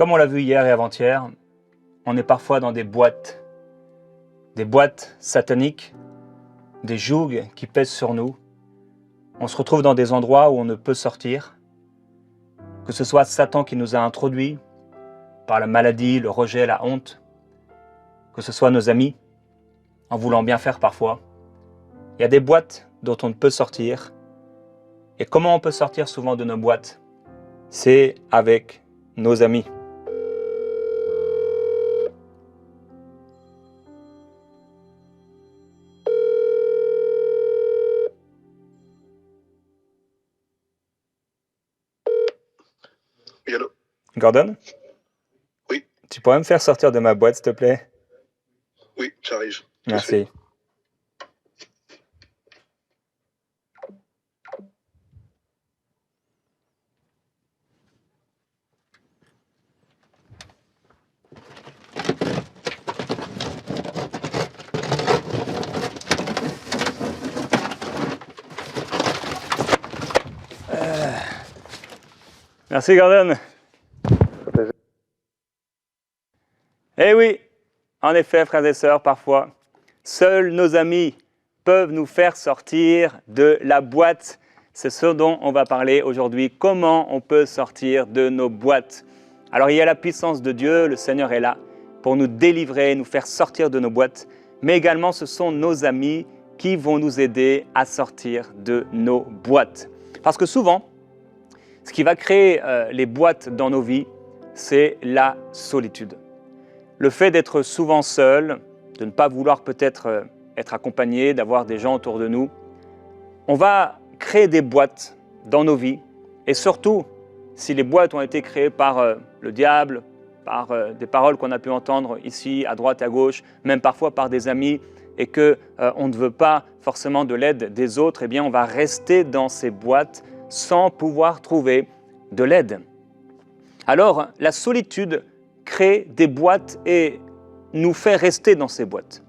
Comme on l'a vu hier et avant-hier, on est parfois dans des boîtes sataniques, des jougs qui pèsent sur nous. On se retrouve dans des endroits où on ne peut sortir, que ce soit Satan qui nous a introduits par la maladie, le rejet, la honte, que ce soit nos amis, en voulant bien faire parfois. Il y a des boîtes dont on ne peut sortir. Et comment on peut sortir souvent de nos boîtes? C'est avec nos amis. Oui, allô? Gordon, Oui, tu pourrais me faire sortir de ma boîte, s'il te plaît? oui, j'arrive. Merci. Merci, Gordon. Eh oui, en effet, frères et sœurs, parfois, seuls nos amis peuvent nous faire sortir de la boîte. C'est ce dont on va parler aujourd'hui, comment on peut sortir de nos boîtes. Alors, il y a la puissance de Dieu, le Seigneur est là pour nous délivrer, nous faire sortir de nos boîtes, mais également ce sont nos amis qui vont nous aider à sortir de nos boîtes. Parce que souvent, ce qui va créer les boîtes dans nos vies, c'est la solitude. Le fait d'être souvent seul, de ne pas vouloir peut-être être accompagné, d'avoir des gens autour de nous, on va créer des boîtes dans nos vies. Et surtout, si les boîtes ont été créées par le diable, par des paroles qu'on a pu entendre ici, à droite, à gauche, même parfois par des amis, et qu'on ne veut pas forcément de l'aide des autres, eh bien on va rester dans ces boîtes sans pouvoir trouver de l'aide. Alors, la solitude crée des boîtes et nous fait rester dans ces boîtes.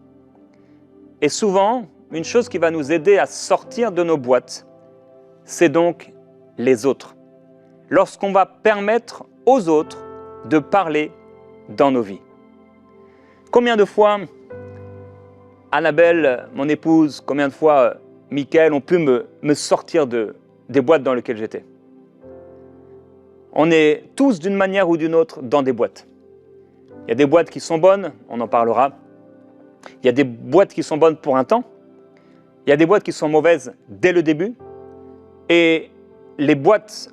Et souvent, une chose qui va nous aider à sortir de nos boîtes, c'est donc les autres. Lorsqu'on va permettre aux autres de parler dans nos vies. Combien de fois, Annabelle, mon épouse, combien de fois, Michael, ont pu me sortir des boîtes dans lesquelles j'étais? On est tous, d'une manière ou d'une autre, dans des boîtes. Il y a des boîtes qui sont bonnes, on en parlera. Il y a des boîtes qui sont bonnes pour un temps. Il y a des boîtes qui sont mauvaises dès le début. Et les boîtes,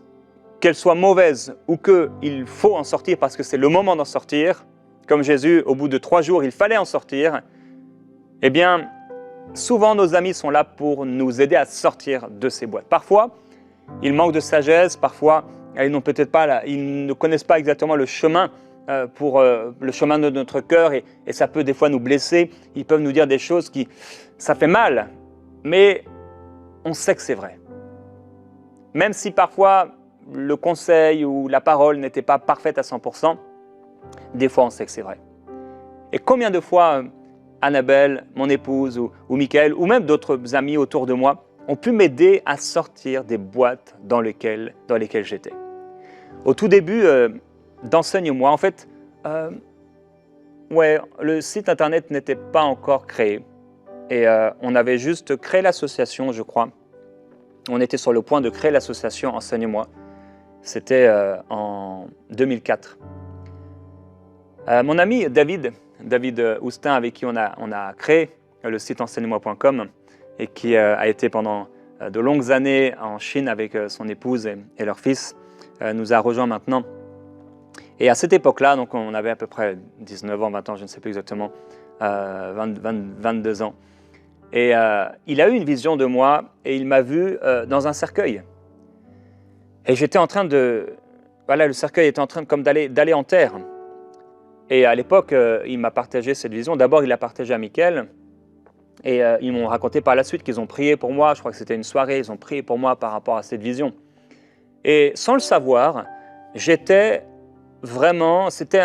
qu'elles soient mauvaises ou qu'il faut en sortir parce que c'est le moment d'en sortir, comme Jésus, au bout de 3 jours, il fallait en sortir, eh bien, souvent nos amis sont là pour nous aider à sortir de ces boîtes. Parfois, ils manquent de sagesse, parfois, ils ne connaissent pas exactement le chemin pour le chemin de notre cœur et ça peut des fois nous blesser. Ils peuvent nous dire des choses ça fait mal, mais on sait que c'est vrai. Même si parfois le conseil ou la parole n'était pas parfaite à 100%, des fois on sait que c'est vrai. Et combien de fois Annabelle, mon épouse ou Michael ou même d'autres amis autour de moi ont pu m'aider à sortir des boîtes dans lesquelles j'étais. Au tout début d'Enseigne-moi, en fait, le site internet n'était pas encore créé et on avait juste créé l'association, je crois. On était sur le point de créer l'association Enseigne-moi. C'était en 2004. Mon ami David Houstin, avec qui on a créé le site enseigne-moi.com et qui a été pendant de longues années en Chine avec son épouse et leur fils, nous a rejoints maintenant. Et à cette époque-là, donc on avait à peu près 19 ans, 20 ans, je ne sais plus exactement, 22 ans. Et il a eu une vision de moi et il m'a vu dans un cercueil. Et j'étais en train le cercueil était en train comme d'aller en terre. Et à l'époque, il m'a partagé cette vision. D'abord, il l'a partagé à Michael. Et ils m'ont raconté par la suite qu'ils ont prié pour moi. Je crois que c'était une soirée, ils ont prié pour moi par rapport à cette vision. Et sans le savoir, c'était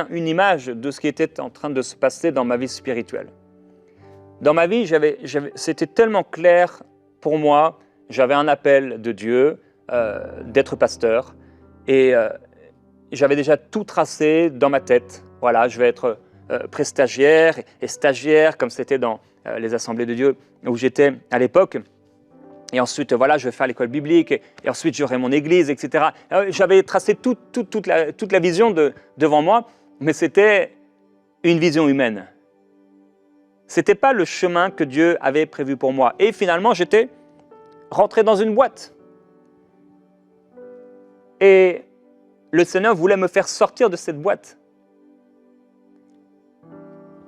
une image de ce qui était en train de se passer dans ma vie spirituelle. Dans ma vie, c'était tellement clair pour moi, j'avais un appel de Dieu d'être pasteur. Et j'avais déjà tout tracé dans ma tête. Voilà, je vais être pré-stagiaire et stagiaire, comme c'était dans les Assemblées de Dieu où j'étais à l'époque. Et ensuite, voilà, je vais faire l'école biblique, et ensuite j'aurai mon église, etc. J'avais tracé toute la vision devant moi, mais c'était une vision humaine. Ce n'était pas le chemin que Dieu avait prévu pour moi. Et finalement, j'étais rentré dans une boîte. Et le Seigneur voulait me faire sortir de cette boîte.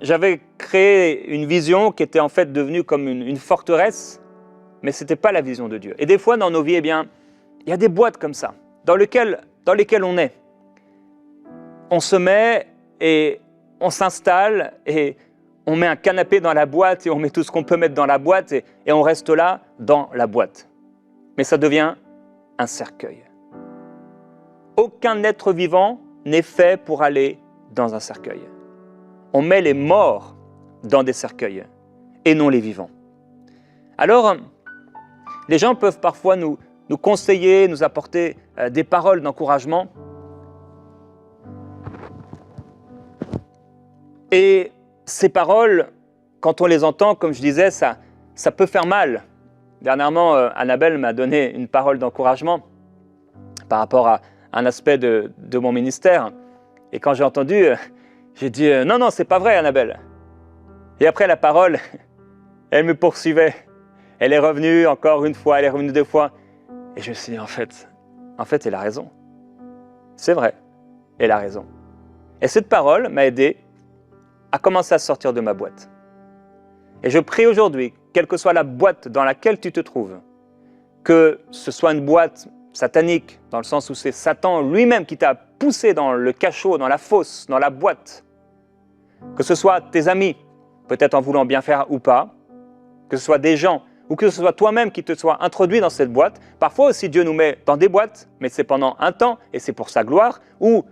J'avais créé une vision qui était en fait devenue comme une forteresse, mais ce n'était pas la vision de Dieu. Et des fois, dans nos vies, eh bien, il y a des boîtes comme ça, dans lesquelles on est. On se met et on s'installe et on met un canapé dans la boîte et on met tout ce qu'on peut mettre dans la boîte et on reste là dans la boîte. Mais ça devient un cercueil. Aucun être vivant n'est fait pour aller dans un cercueil. On met les morts dans des cercueils et non les vivants. Alors, les gens peuvent parfois nous conseiller, nous apporter des paroles d'encouragement. Et ces paroles, quand on les entend, comme je disais, ça peut faire mal. Dernièrement, Annabelle m'a donné une parole d'encouragement par rapport à un aspect de mon ministère. Et quand j'ai entendu, j'ai dit « Non, c'est pas vrai, Annabelle ». Et après, la parole, elle me poursuivait. Elle est revenue encore une fois, elle est revenue 2 fois. Et je me suis dit, en fait, elle a raison. C'est vrai, elle a raison. Et cette parole m'a aidé à commencer à sortir de ma boîte. Et je prie aujourd'hui, quelle que soit la boîte dans laquelle tu te trouves, que ce soit une boîte satanique, dans le sens où c'est Satan lui-même qui t'a poussé dans le cachot, dans la fosse, dans la boîte, que ce soit tes amis, peut-être en voulant bien faire ou pas, que ce soit des gens, ou que ce soit toi-même qui te sois introduit dans cette boîte. Parfois aussi Dieu nous met dans des boîtes, mais c'est pendant un temps, et c'est pour sa gloire, ou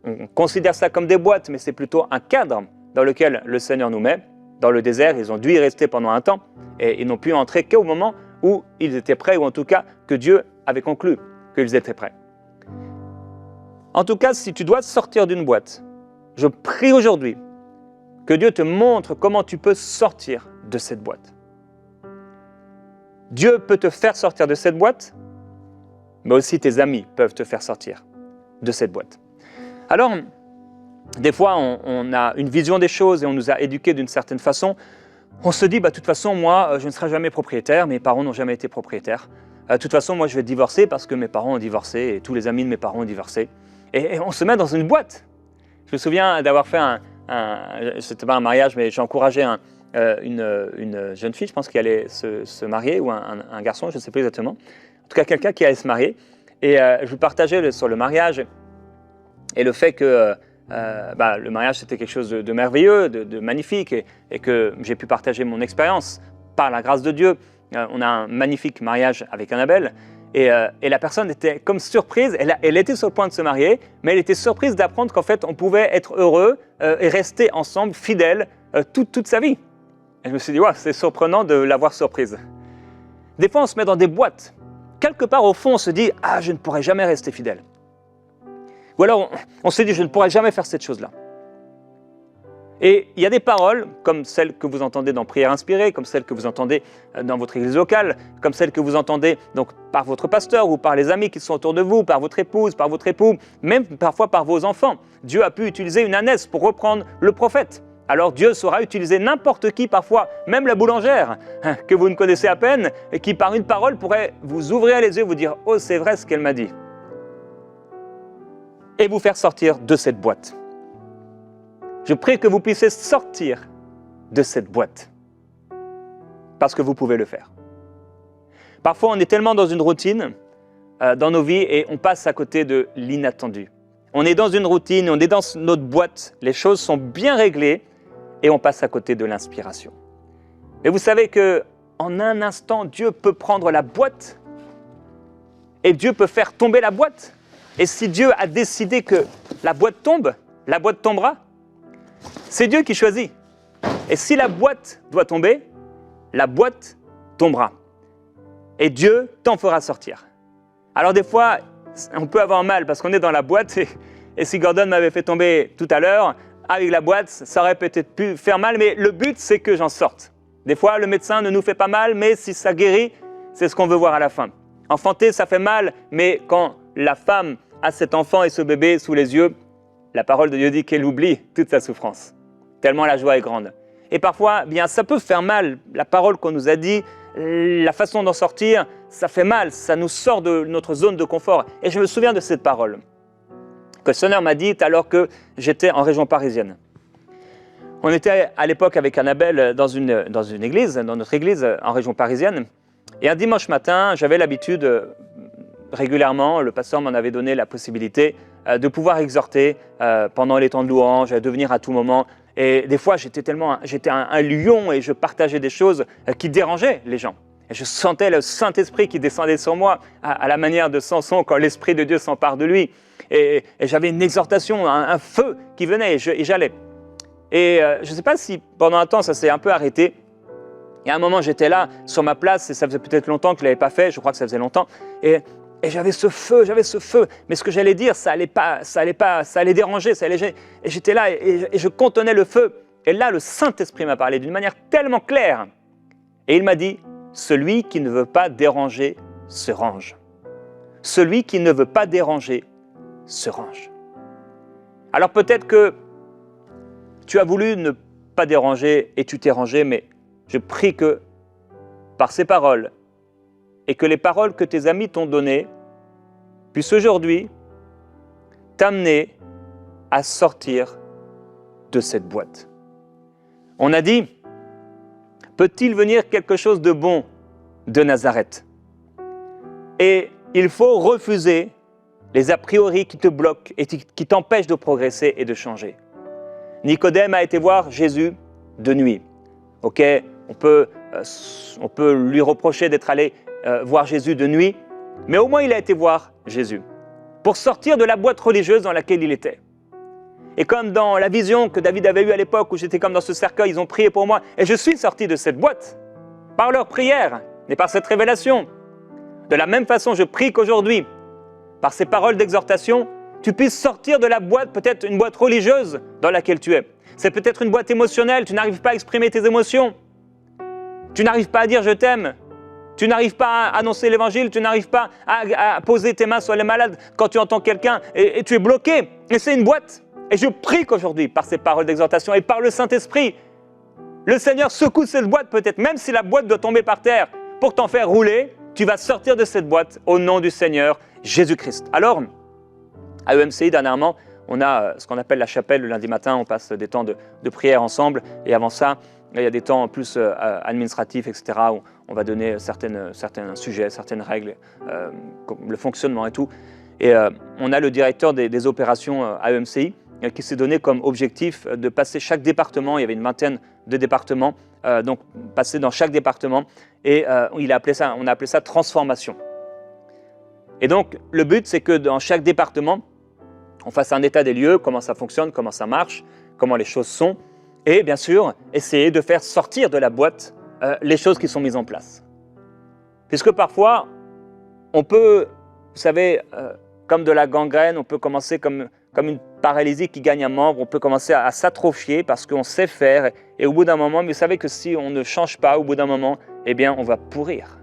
on considère ça comme des boîtes, mais c'est plutôt un cadre dans lequel le Seigneur nous met. Dans le désert, ils ont dû y rester pendant un temps, et ils n'ont pu entrer qu'au moment où ils étaient prêts, ou en tout cas que Dieu avait conclu qu'ils étaient prêts. En tout cas, si tu dois sortir d'une boîte, je prie aujourd'hui que Dieu te montre comment tu peux sortir de cette boîte. Dieu peut te faire sortir de cette boîte, mais aussi tes amis peuvent te faire sortir de cette boîte. Alors, des fois, on a une vision des choses et on nous a éduqués d'une certaine façon. On se dit, de toute façon, moi, je ne serai jamais propriétaire, mes parents n'ont jamais été propriétaires. De toute façon, moi, je vais divorcer parce que mes parents ont divorcé et tous les amis de mes parents ont divorcé. Et on se met dans une boîte. Je me souviens d'avoir fait c'était pas un mariage, mais j'ai encouragé une jeune fille, je pense, qui allait se marier, ou un garçon, je ne sais plus exactement. En tout cas, quelqu'un qui allait se marier. Et je lui partageais sur le mariage et le fait que le mariage, c'était quelque chose de merveilleux, de magnifique, et que j'ai pu partager mon expérience par la grâce de Dieu. On a un magnifique mariage avec Annabelle. Et la personne était comme surprise, elle était sur le point de se marier, mais elle était surprise d'apprendre qu'en fait, on pouvait être heureux et rester ensemble, fidèles, toute sa vie. Et je me suis dit, wow, c'est surprenant de l'avoir surprise. Des fois, on se met dans des boîtes. Quelque part, au fond, on se dit, je ne pourrai jamais rester fidèle. Ou alors, on se dit, je ne pourrai jamais faire cette chose-là. Et il y a des paroles, comme celles que vous entendez dans Prière inspirée, comme celles que vous entendez dans votre église locale, comme celles que vous entendez donc, par votre pasteur ou par les amis qui sont autour de vous, par votre épouse, par votre époux, même parfois par vos enfants. Dieu a pu utiliser une ânesse pour reprendre le prophète. Alors Dieu saura utiliser n'importe qui, parfois même la boulangère, que vous ne connaissez à peine, et qui par une parole pourrait vous ouvrir les yeux et vous dire « Oh, c'est vrai ce qu'elle m'a dit » et vous faire sortir de cette boîte. Je prie que vous puissiez sortir de cette boîte, parce que vous pouvez le faire. Parfois, on est tellement dans une routine dans nos vies et on passe à côté de l'inattendu. On est dans une routine, on est dans notre boîte, les choses sont bien réglées et on passe à côté de l'inspiration. Et vous savez qu'en un instant, Dieu peut prendre la boîte et Dieu peut faire tomber la boîte. Et si Dieu a décidé que la boîte tombe, la boîte tombera. C'est Dieu qui choisit. Et si la boîte doit tomber, la boîte tombera. Et Dieu t'en fera sortir. Alors des fois, on peut avoir mal parce qu'on est dans la boîte Et si Gordon m'avait fait tomber tout à l'heure, avec la boîte, ça aurait peut-être pu faire mal, mais le but, c'est que j'en sorte. Des fois, le médecin ne nous fait pas mal, mais si ça guérit, c'est ce qu'on veut voir à la fin. Enfanter, ça fait mal, mais quand la femme a cet enfant et ce bébé sous les yeux, la parole de Dieu dit qu'elle oublie toute sa souffrance, tellement la joie est grande. Et parfois, bien, ça peut faire mal, la parole qu'on nous a dit, la façon d'en sortir, ça fait mal, ça nous sort de notre zone de confort. Et je me souviens de cette parole que le Seigneur m'a dite alors que j'étais en région parisienne. On était à l'époque avec Annabelle dans une église, dans notre église en région parisienne. Et un dimanche matin, j'avais l'habitude, régulièrement, le pasteur m'en avait donné la possibilité de pouvoir exhorter pendant les temps de louange, de venir à tout moment. Et des fois, j'étais un lion et je partageais des choses qui dérangeaient les gens. Et je sentais le Saint-Esprit qui descendait sur moi à la manière de Samson quand l'Esprit de Dieu s'empare de lui. Et j'avais une exhortation, un feu qui venait et j'allais. Et je ne sais pas si pendant un temps ça s'est un peu arrêté. Et à un moment, j'étais là sur ma place et ça faisait peut-être longtemps que je ne l'avais pas fait, je crois que ça faisait longtemps. Et j'avais ce feu. Mais ce que j'allais dire, ça allait déranger, ça allait gêner. Et j'étais là et je contenais le feu. Et là, le Saint-Esprit m'a parlé d'une manière tellement claire. Et il m'a dit, celui qui ne veut pas déranger se range. Celui qui ne veut pas déranger se range. Alors peut-être que tu as voulu ne pas déranger et tu t'es rangé, mais je prie que par ces paroles et que les paroles que tes amis t'ont données puissent aujourd'hui t'amener à sortir de cette boîte. On a dit, peut-il venir quelque chose de bon de Nazareth? Et il faut refuser les a priori qui te bloquent et qui t'empêchent de progresser et de changer. Nicodème a été voir Jésus de nuit. Ok, on peut lui reprocher d'être allé voir Jésus de nuit, mais au moins il a été voir Jésus pour sortir de la boîte religieuse dans laquelle il était. Et comme dans la vision que David avait eue à l'époque où j'étais comme dans ce cercueil, ils ont prié pour moi et je suis sorti de cette boîte par leur prière et par cette révélation. De la même façon, je prie qu'aujourd'hui, par ces paroles d'exhortation, tu puisses sortir de la boîte, peut-être une boîte religieuse dans laquelle tu es. C'est peut-être une boîte émotionnelle, tu n'arrives pas à exprimer tes émotions. Tu n'arrives pas à dire « je t'aime ». Tu n'arrives pas à annoncer l'évangile, tu n'arrives pas à poser tes mains sur les malades quand tu entends quelqu'un et tu es bloqué. Et c'est une boîte. Et je prie qu'aujourd'hui, par ces paroles d'exhortation et par le Saint-Esprit, le Seigneur secoue cette boîte peut-être, même si la boîte doit tomber par terre, pour t'en faire rouler, tu vas sortir de cette boîte au nom du Seigneur Jésus-Christ. Alors, à EMCI, dernièrement, on a ce qu'on appelle la chapelle le lundi matin, on passe des temps de prière ensemble, et avant ça, il y a des temps plus administratifs, etc., où on va donner certains sujets, certaines règles, le fonctionnement et tout. Et on a le directeur des opérations à EMCI qui s'est donné comme objectif de passer chaque département, il y avait une vingtaine de départements, donc passer dans chaque département, et on a appelé ça transformation. Et donc, le but, c'est que dans chaque département, on fasse un état des lieux, comment ça fonctionne, comment ça marche, comment les choses sont, et bien sûr, essayer de faire sortir de la boîte les choses qui sont mises en place. Puisque parfois, on peut, vous savez, comme de la gangrène, on peut commencer comme une paralysie qui gagne un membre, on peut commencer à s'atrophier parce qu'on sait faire, et au bout d'un moment, mais vous savez que si on ne change pas, au bout d'un moment, eh bien, on va pourrir.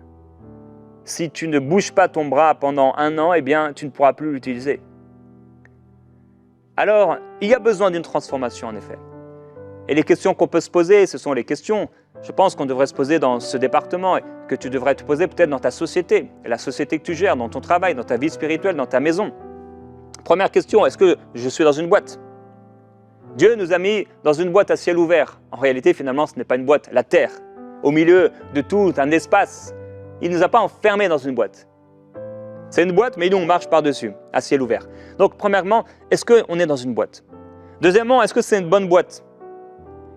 Si tu ne bouges pas ton bras pendant 1 an, eh bien, tu ne pourras plus l'utiliser. Alors, il y a besoin d'une transformation, en effet. Et les questions qu'on peut se poser, ce sont les questions, je pense qu'on devrait se poser dans ce département, et que tu devrais te poser peut-être dans ta société, la société que tu gères, dans ton travail, dans ta vie spirituelle, dans ta maison. Première question, est-ce que je suis dans une boîte? Dieu nous a mis dans une boîte à ciel ouvert. En réalité, finalement, ce n'est pas une boîte, la terre, au milieu de tout un espace. Il ne nous a pas enfermés dans une boîte. C'est une boîte, mais nous, on marche par-dessus, à ciel ouvert. Donc, premièrement, est-ce qu'on est dans une boîte? Deuxièmement, est-ce que c'est une bonne boîte?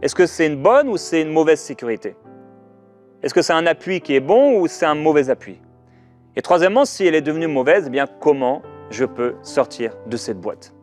Est-ce que c'est une bonne ou c'est une mauvaise sécurité? Est-ce que c'est un appui qui est bon ou c'est un mauvais appui? Et troisièmement, si elle est devenue mauvaise, eh bien, comment je peux sortir de cette boîte?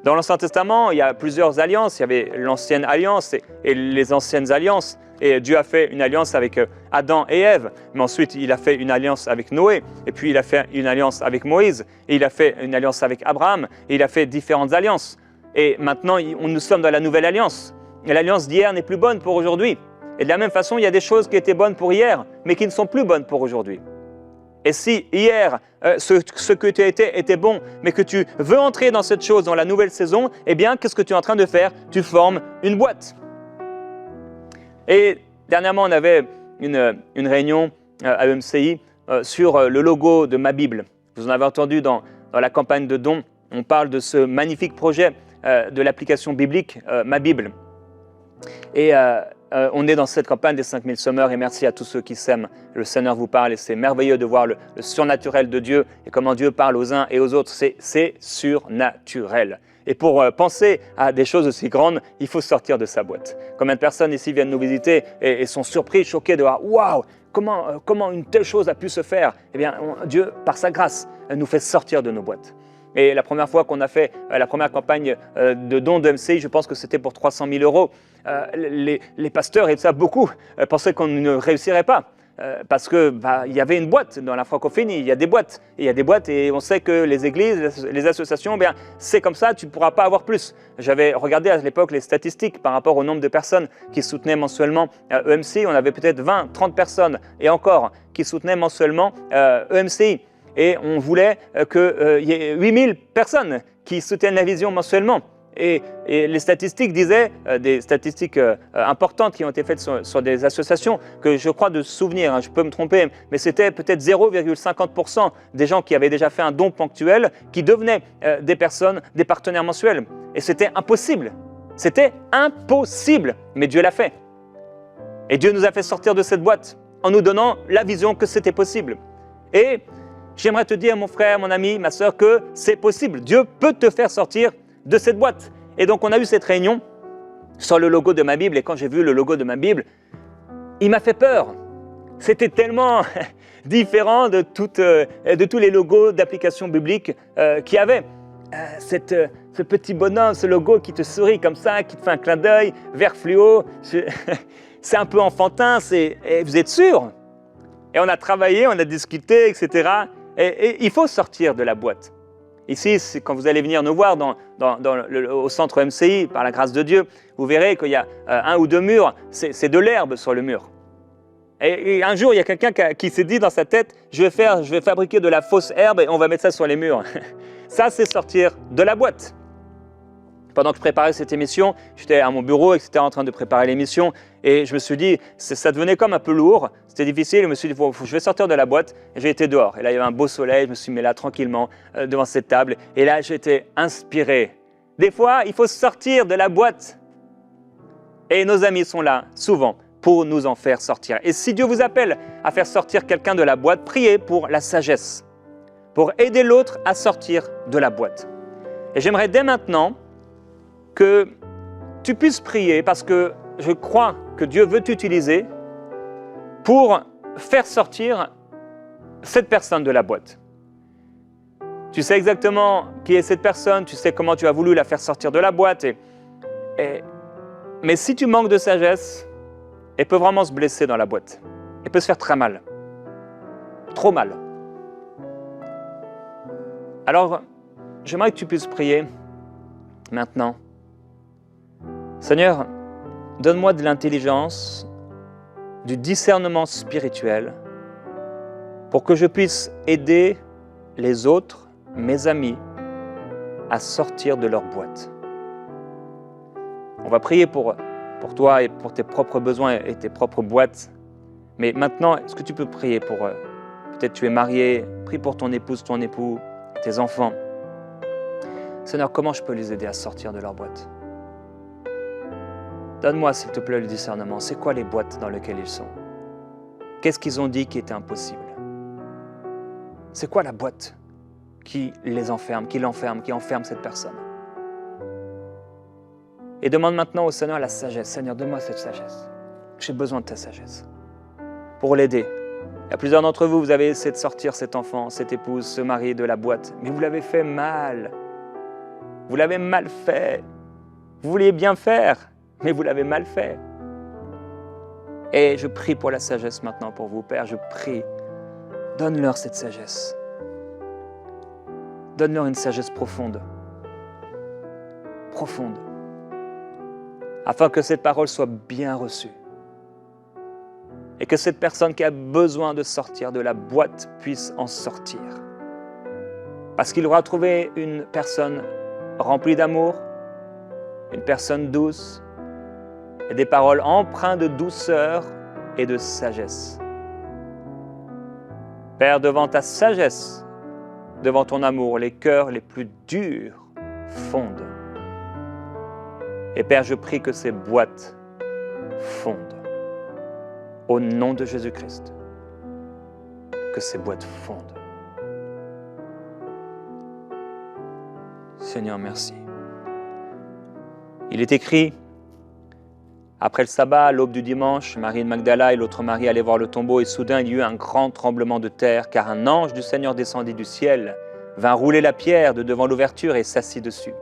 Dans l'Ancien Testament, il y a plusieurs alliances. Il y avait l'ancienne alliance et les anciennes alliances. Et Dieu a fait une alliance avec Adam et Ève. Mais ensuite, il a fait une alliance avec Noé. Et puis, il a fait une alliance avec Moïse. Et il a fait une alliance avec Abraham. Et il a fait différentes alliances. Et maintenant, nous sommes dans la nouvelle alliance. Et l'alliance d'hier n'est plus bonne pour aujourd'hui. Et de la même façon, il y a des choses qui étaient bonnes pour hier, mais qui ne sont plus bonnes pour aujourd'hui. Et si hier, ce que tu as été était bon, mais que tu veux entrer dans cette chose, dans la nouvelle saison, eh bien, qu'est-ce que tu es en train de faire? Tu formes une boîte. Et dernièrement, on avait une réunion à EMCI sur le logo de Ma Bible. Vous en avez entendu dans la campagne de dons. On parle de ce magnifique projet de l'application biblique Ma Bible. Et on est dans cette campagne des 5000 sommeurs et merci à tous ceux qui s'aiment. Le Seigneur vous parle et c'est merveilleux de voir le surnaturel de Dieu et comment Dieu parle aux uns et aux autres. C'est surnaturel. Et pour penser à des choses aussi grandes, il faut sortir de sa boîte. Combien de personnes ici viennent nous visiter et sont surpris, choqués de voir « Waouh, comment une telle chose a pu se faire ?» Eh bien, Dieu, par sa grâce, nous fait sortir de nos boîtes. Et la première fois qu'on a fait la première campagne de dons de MCI, je pense que c'était pour 300 000 €. Les pasteurs, et ça beaucoup, pensaient qu'on ne réussirait pas. Parce qu'il y avait une boîte dans la francophonie, il y a des boîtes. Et il y a des boîtes et on sait que les églises, les associations, bien, c'est comme ça, tu ne pourras pas avoir plus. J'avais regardé à l'époque les statistiques par rapport au nombre de personnes qui soutenaient mensuellement EMCI. On avait peut-être 20, 30 personnes et encore qui soutenaient mensuellement EMCI. Et on voulait qu'il y ait 8000 personnes qui soutiennent la vision mensuellement. Et les statistiques disaient, des statistiques importantes qui ont été faites sur des associations, que je crois de souvenir, hein, je peux me tromper, mais c'était peut-être 0,50% des gens qui avaient déjà fait un don ponctuel qui devenaient des personnes, des partenaires mensuels. Et c'était impossible. C'était impossible. Mais Dieu l'a fait. Et Dieu nous a fait sortir de cette boîte en nous donnant la vision que c'était possible. Et j'aimerais te dire, mon frère, mon ami, ma sœur, que c'est possible. Dieu peut te faire sortir de cette boîte. Et donc, on a eu cette réunion sur le logo de Ma Bible. Et quand j'ai vu le logo de Ma Bible, il m'a fait peur. C'était tellement différent de tous les logos d'applications bibliques qu'il y avait. Ce petit bonhomme, ce logo qui te sourit comme ça, qui te fait un clin d'œil, vert fluo. C'est un peu enfantin. Et vous êtes sûr? Et on a travaillé, on a discuté, etc. Et il faut sortir de la boîte. Ici, quand vous allez venir nous voir au centre MCI, par la grâce de Dieu, vous verrez qu'il y a un ou deux murs, c'est de l'herbe sur le mur. Et un jour, il y a quelqu'un qui s'est dit dans sa tête, je vais fabriquer de la fausse herbe et on va mettre ça sur les murs. Ça, c'est sortir de la boîte. Pendant que je préparais cette émission, j'étais à mon bureau, etc., en train de préparer l'émission, et je me suis dit, ça devenait comme un peu lourd, c'était difficile, je me suis dit, je vais sortir de la boîte, et j'ai été dehors. Et là, il y avait un beau soleil, je me suis mis là tranquillement devant cette table, et là, j'étais inspiré. Des fois, il faut sortir de la boîte. Et nos amis sont là, souvent, pour nous en faire sortir. Et si Dieu vous appelle à faire sortir quelqu'un de la boîte, priez pour la sagesse, pour aider l'autre à sortir de la boîte. Et j'aimerais dès maintenant que tu puisses prier parce que je crois que Dieu veut t'utiliser pour faire sortir cette personne de la boîte. Tu sais exactement qui est cette personne, tu sais comment tu as voulu la faire sortir de la boîte. Mais si tu manques de sagesse, elle peut vraiment se blesser dans la boîte. Elle peut se faire très mal. Trop mal. Alors, j'aimerais que tu puisses prier maintenant. Seigneur, donne-moi de l'intelligence, du discernement spirituel pour que je puisse aider les autres, mes amis, à sortir de leur boîte. On va prier pour toi et pour tes propres besoins et tes propres boîtes. Mais maintenant, est-ce que tu peux prier pour peut-être tu es marié, prie pour ton épouse, ton époux, tes enfants. Seigneur, comment je peux les aider à sortir de leur boîte? Donne-moi, s'il te plaît, le discernement. C'est quoi les boîtes dans lesquelles ils sont? Qu'est-ce qu'ils ont dit qui était impossible? C'est quoi la boîte qui les enferme, qui enferme cette personne? Et demande maintenant au Seigneur la sagesse. Seigneur, donne-moi cette sagesse. J'ai besoin de ta sagesse pour l'aider. Il y a plusieurs d'entre vous, vous avez essayé de sortir cet enfant, cette épouse, ce mari de la boîte, mais vous l'avez fait mal. Vous l'avez mal fait. Vous vouliez bien faire, mais vous l'avez mal fait. Et je prie pour la sagesse maintenant pour vous, Père. Je prie, donne-leur cette sagesse. Donne-leur une sagesse profonde. Profonde. Afin que cette parole soit bien reçue. Et que cette personne qui a besoin de sortir de la boîte puisse en sortir. Parce qu'il aura trouvé une personne remplie d'amour, une personne douce, et des paroles empreintes de douceur et de sagesse. Père, devant ta sagesse, devant ton amour, les cœurs les plus durs fondent. Et Père, je prie que ces boîtes fondent. Au nom de Jésus-Christ, que ces boîtes fondent. Seigneur, merci. Il est écrit, après le sabbat, à l'aube du dimanche, Marie de Magdala et l'autre Marie allaient voir le tombeau et soudain il y eut un grand tremblement de terre car un ange du Seigneur descendit du ciel, vint rouler la pierre de devant l'ouverture et s'assit dessus.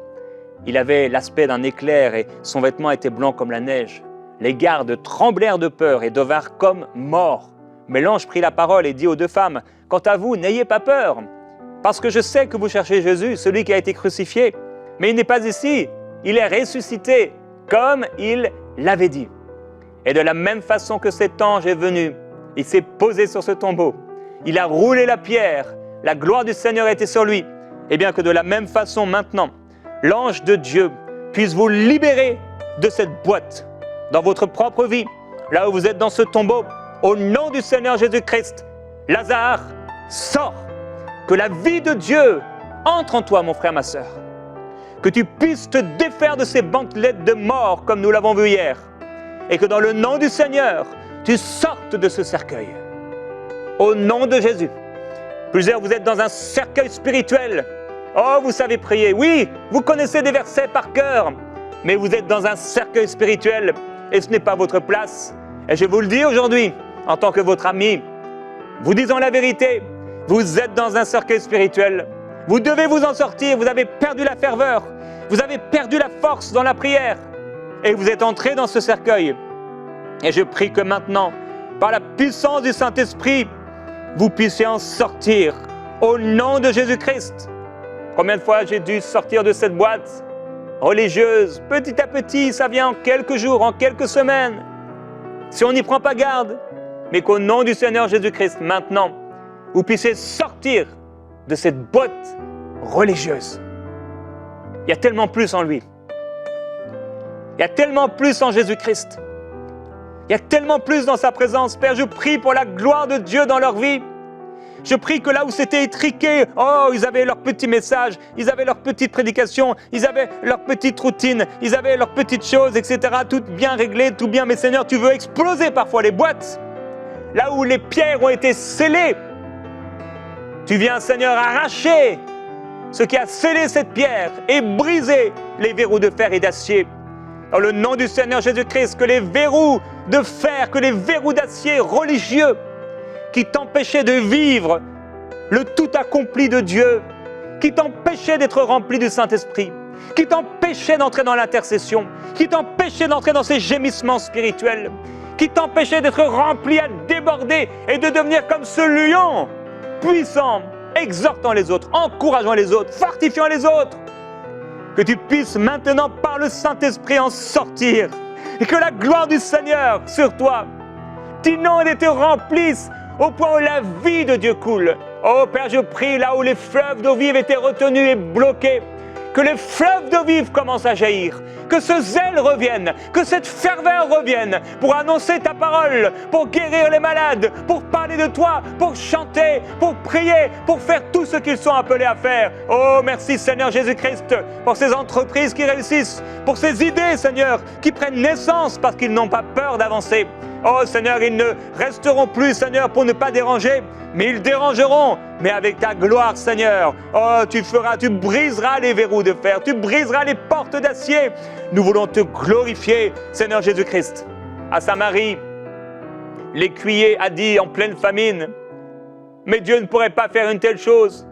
Il avait l'aspect d'un éclair et son vêtement était blanc comme la neige. Les gardes tremblèrent de peur et devinrent comme morts. Mais l'ange prit la parole et dit aux deux femmes, « Quant à vous, n'ayez pas peur, parce que je sais que vous cherchez Jésus, celui qui a été crucifié. Mais il n'est pas ici, il est ressuscité, comme il l'avait dit. » Et de la même façon que cet ange est venu, il s'est posé sur ce tombeau. Il a roulé la pierre, la gloire du Seigneur était sur lui. Et bien que de la même façon maintenant, l'ange de Dieu puisse vous libérer de cette boîte, dans votre propre vie, là où vous êtes dans ce tombeau, au nom du Seigneur Jésus-Christ, Lazare, sors, que la vie de Dieu entre en toi, mon frère, ma sœur, que tu puisses te défaire de ces bandelettes de mort, comme nous l'avons vu hier, et que dans le nom du Seigneur, tu sortes de ce cercueil, au nom de Jésus. Plusieurs, vous êtes dans un cercueil spirituel, oh, vous savez prier, oui, vous connaissez des versets par cœur, mais vous êtes dans un cercueil spirituel, et ce n'est pas votre place. Et je vous le dis aujourd'hui, en tant que votre ami, vous disant la vérité, vous êtes dans un cercueil spirituel. Vous devez vous en sortir, vous avez perdu la ferveur, vous avez perdu la force dans la prière, et vous êtes entré dans ce cercueil. Et je prie que maintenant, par la puissance du Saint-Esprit, vous puissiez en sortir, au nom de Jésus-Christ. Combien de fois j'ai dû sortir de cette boîte religieuse, petit à petit, ça vient en quelques jours, en quelques semaines, si on n'y prend pas garde, mais qu'au nom du Seigneur Jésus-Christ, maintenant, vous puissiez sortir de cette boîte religieuse. Il y a tellement plus en lui. Il y a tellement plus en Jésus-Christ. Il y a tellement plus dans sa présence. Père, je prie pour la gloire de Dieu dans leur vie. Je prie que là où c'était étriqué, oh, ils avaient leur petit message, ils avaient leur petite prédication, ils avaient leur petite routine, ils avaient leurs petites choses, etc. Tout bien réglé, tout bien. Mais Seigneur, tu veux exploser parfois les boîtes. Là où les pierres ont été scellées, tu viens, Seigneur, arracher ce qui a scellé cette pierre et briser les verrous de fer et d'acier. Dans le nom du Seigneur Jésus-Christ, que les verrous de fer, que les verrous d'acier religieux, qui t'empêchait de vivre le tout accompli de Dieu, qui t'empêchait d'être rempli du Saint-Esprit, qui t'empêchait d'entrer dans l'intercession, qui t'empêchait d'entrer dans ces gémissements spirituels, qui t'empêchait d'être rempli à déborder et de devenir comme ce lion puissant, exhortant les autres, encourageant les autres, fortifiant les autres. Que tu puisses maintenant par le Saint-Esprit en sortir et que la gloire du Seigneur sur toi t'inonde et te remplisse au point où la vie de Dieu coule. Oh Père, je prie là où les fleuves d'eau vive étaient retenus et bloqués, que les fleuves d'eau vive commencent à jaillir, que ce zèle revienne, que cette ferveur revienne pour annoncer ta parole, pour guérir les malades, pour parler de toi, pour chanter, pour prier, pour faire tout ce qu'ils sont appelés à faire. Oh, merci Seigneur Jésus-Christ pour ces entreprises qui réussissent, pour ces idées, Seigneur, qui prennent naissance parce qu'ils n'ont pas peur d'avancer. Oh Seigneur, ils ne resteront plus, Seigneur, pour ne pas déranger, mais ils dérangeront, mais avec ta gloire, Seigneur. Oh, tu briseras les verrous de fer, tu briseras les portes d'acier. Nous voulons te glorifier, Seigneur Jésus-Christ. À Samarie, l'écuyer a dit en pleine famine, mais Dieu ne pourrait pas faire une telle chose.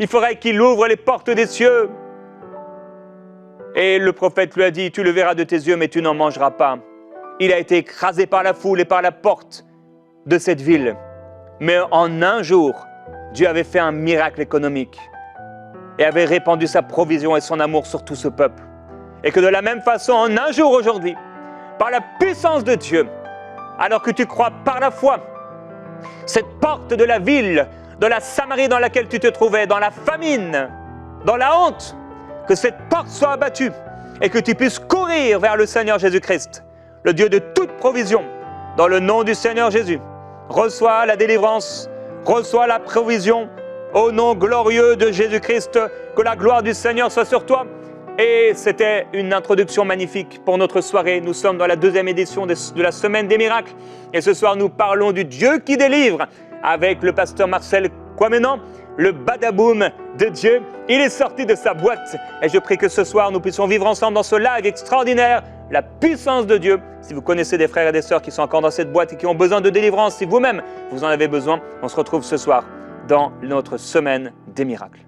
Il faudrait qu'il ouvre les portes des cieux Et le prophète lui a dit, tu le verras de tes yeux, mais tu n'en mangeras pas. Il a été écrasé par la foule et par la porte de cette ville. Mais en un jour, Dieu avait fait un miracle économique et avait répandu sa provision et son amour sur tout ce peuple. Et que de la même façon, en un jour aujourd'hui, par la puissance de Dieu, alors que tu crois par la foi, cette porte de la ville, de la Samarie dans laquelle tu te trouvais, dans la famine, dans la honte, que cette porte soit abattue et que tu puisses courir vers le Seigneur Jésus-Christ, le Dieu de toute provision, dans le nom du Seigneur Jésus. Reçois la délivrance, reçois la provision, au nom glorieux de Jésus-Christ, que la gloire du Seigneur soit sur toi. Et c'était une introduction magnifique pour notre soirée. Nous sommes dans la deuxième édition de la Semaine des Miracles. Et ce soir, nous parlons du Dieu qui délivre avec le pasteur Marcel Kwamenan, le badaboum de Dieu. Il est sorti de sa boîte. Et je prie que ce soir, nous puissions vivre ensemble dans ce live extraordinaire, la puissance de Dieu. Si vous connaissez des frères et des sœurs qui sont encore dans cette boîte et qui ont besoin de délivrance, si vous-même, vous en avez besoin, on se retrouve ce soir dans notre Semaine des Miracles.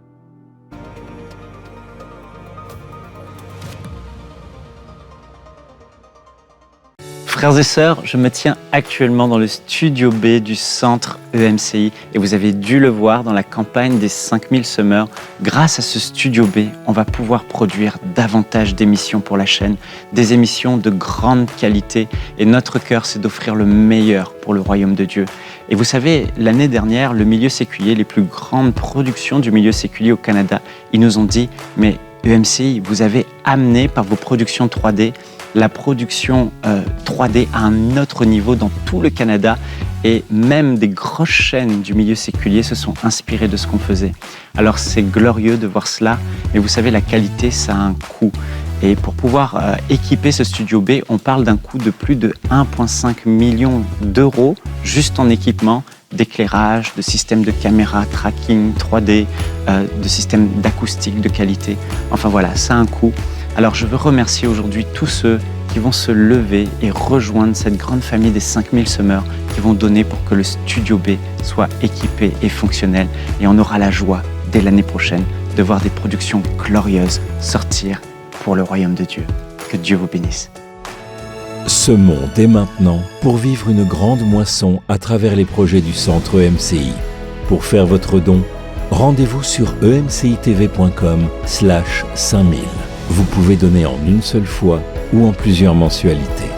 Frères et sœurs, je me tiens actuellement dans le studio B du centre EMCI et vous avez dû le voir dans la campagne des 5000 semeurs. Grâce à ce studio B, on va pouvoir produire davantage d'émissions pour la chaîne, des émissions de grande qualité et notre cœur, c'est d'offrir le meilleur pour le royaume de Dieu. Et vous savez, l'année dernière, le milieu séculier, les plus grandes productions du milieu séculier au Canada, ils nous ont dit « mais EMCI, vous avez amené par vos productions 3D la production 3D à un autre niveau dans tout le Canada et même des grosses chaînes du milieu séculier se sont inspirées de ce qu'on faisait. Alors c'est glorieux de voir cela, mais vous savez, la qualité, ça a un coût. Et pour pouvoir équiper ce studio B, on parle d'un coût de plus de 1,5 million d'euros juste en équipement, d'éclairage, de systèmes de caméra, tracking 3D, de systèmes d'acoustique de qualité. Enfin voilà, ça a un coût. Alors je veux remercier aujourd'hui tous ceux qui vont se lever et rejoindre cette grande famille des 5000 semeurs qui vont donner pour que le studio B soit équipé et fonctionnel. Et on aura la joie, dès l'année prochaine, de voir des productions glorieuses sortir pour le royaume de Dieu. Que Dieu vous bénisse. Semons dès maintenant pour vivre une grande moisson à travers les projets du centre EMCI. Pour faire votre don, rendez-vous sur emcitv.com/5000. Vous pouvez donner en une seule fois ou en plusieurs mensualités.